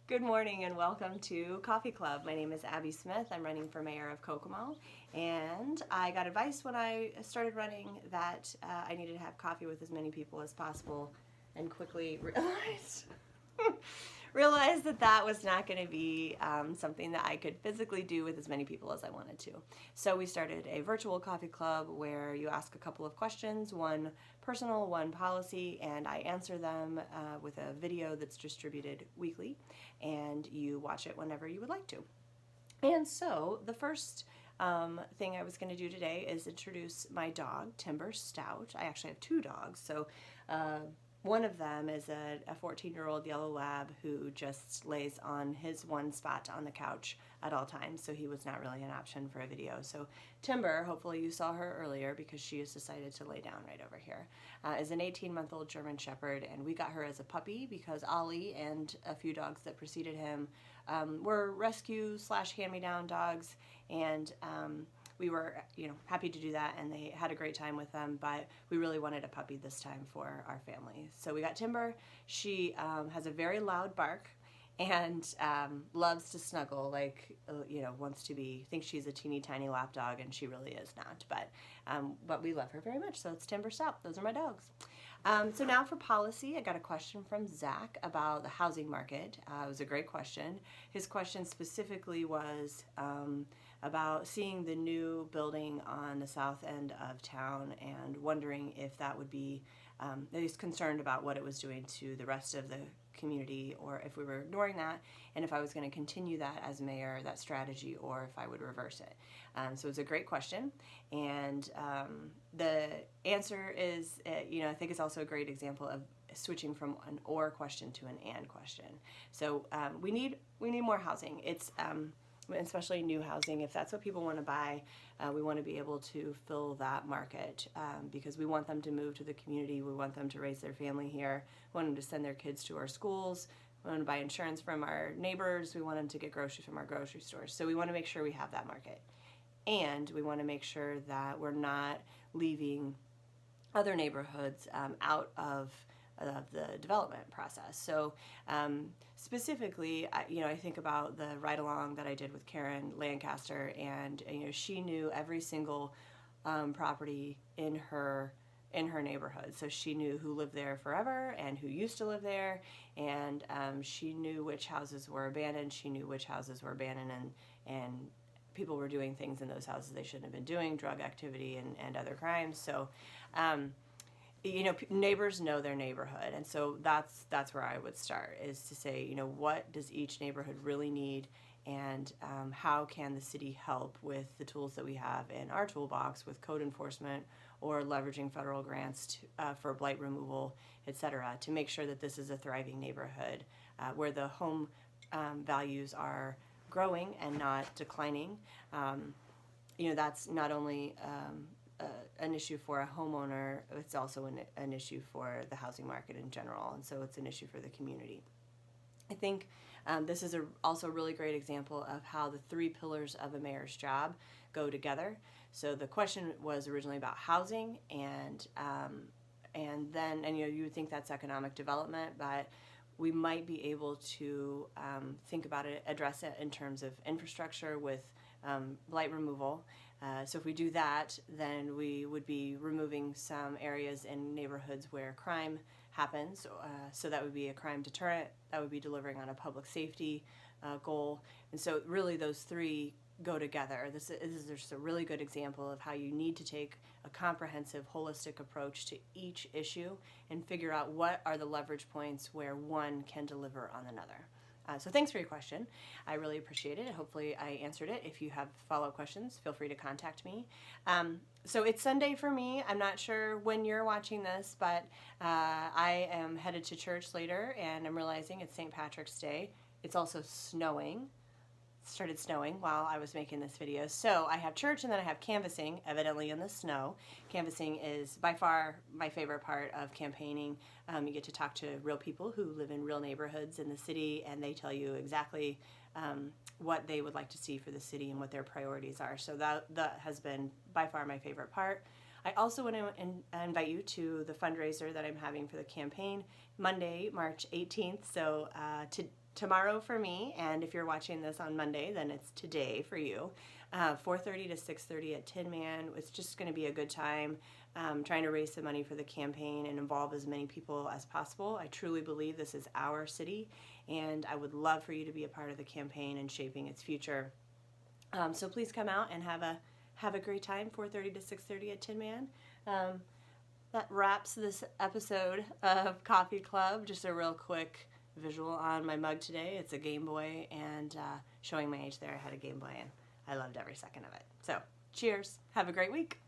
Good morning and welcome to Coffee Club. My name is Abby Smith. I'm running for mayor of Kokomo, and I got advice when I started running that I needed to have coffee with as many people as possible, and quickly realized that that was not going to be something that I could physically do with as many people as I wanted to. So we started a virtual coffee club where you ask a couple of questions, one personal, one policy, and I answer them with a video that's distributed weekly, and you watch it whenever you would like to. And so the first thing I was going to do today is introduce my dog, Timber Stout. I actually have two dogs, so one of them is a 14-year-old yellow lab who just lays on his one spot on the couch at all times, so he was not really an option for a video. So Timber, hopefully you saw her earlier because she has decided to lay down right over here, is an 18-month-old German Shepherd, and we got her as a puppy because Ollie and a few dogs that preceded him were rescue/hand-me-down dogs, and we were, happy to do that, and they had a great time with them, but we really wanted a puppy this time for our family. So we got Timber. She has a very loud bark and loves to snuggle, thinks she's a teeny tiny lap dog, and she really is not, but we love her very much. So it's Timber Stout. Those are my dogs. So now for policy, I got a question from Zach about the housing market. It was a great question. His question specifically was about seeing the new building on the south end of town and wondering if that would be, he's concerned about what it was doing to the rest of the community, or if we were ignoring that, and if I was going to continue that as mayor, that strategy, or if I would reverse it. So it's a great question, and the answer is, I think it's also a great example of switching from an or question to an and question. So we need more housing. It's especially new housing. If that's what people want to buy, we want to be able to fill that market because we want them to move to the community. We want them to raise their family here. We want them to send their kids to our schools. We want to buy insurance from our neighbors. We want them to get groceries from our grocery stores. So we want to make sure we have that market. And we want to make sure that we're not leaving other neighborhoods out of the development process. So specifically, I think about the ride-along that I did with Karen Lancaster, and she knew every single property in her neighborhood. So she knew who lived there forever and who used to live there, and she knew which houses were abandoned. She knew which houses were abandoned, and people were doing things in those houses they shouldn't have been doing, drug activity and other crimes. So neighbors know their neighborhood, and so that's where I would start, is to say, what does each neighborhood really need, and how can the city help with the tools that we have in our toolbox with code enforcement or leveraging federal grants for blight removal, etc., to make sure that this is a thriving neighborhood where the home values are growing and not declining. That's not only an issue for a homeowner, it's also an issue for the housing market in general, and so it's an issue for the community. I think this is also a really great example of how the three pillars of a mayor's job go together. So the question was originally about housing, and then you would think that's economic development, but we might be able to think about it, address it in terms of infrastructure with blight removal. So if we do that, then we would be removing some areas in neighborhoods where crime happens. So that would be a crime deterrent. That would be delivering on a public safety goal. And so really those three go together. This is just a really good example of how you need to take a comprehensive, holistic approach to each issue and figure out what are the leverage points where one can deliver on another. So thanks for your question. I really appreciate it. Hopefully I answered it. If you have follow-up questions, feel free to contact me. So it's Sunday for me. I'm not sure when you're watching this, but I am headed to church later, and I'm realizing it's St. Patrick's Day. It's also snowing. Started snowing while I was making this video. So I have church and then I have canvassing, evidently in the snow. Canvassing is by far my favorite part of campaigning. You get to talk to real people who live in real neighborhoods in the city, and they tell you exactly what they would like to see for the city and what their priorities are. So that has been by far my favorite part. I also want to invite you to the fundraiser that I'm having for the campaign Monday, March 18th. So tomorrow for me, and if you're watching this on Monday, then it's today for you. 4:30 to 6:30 at Tin Man. It's just going to be a good time, trying to raise some money for the campaign and involve as many people as possible. I truly believe this is our city, and I would love for you to be a part of the campaign and shaping its future. So please come out and have a great time. 4:30 to 6:30 at Tin Man. That wraps this episode of Coffee Club. Just a real quick visual on my mug today. It's a Game Boy, and showing my age there, I had a Game Boy, and I loved every second of it. So cheers. Have a great week.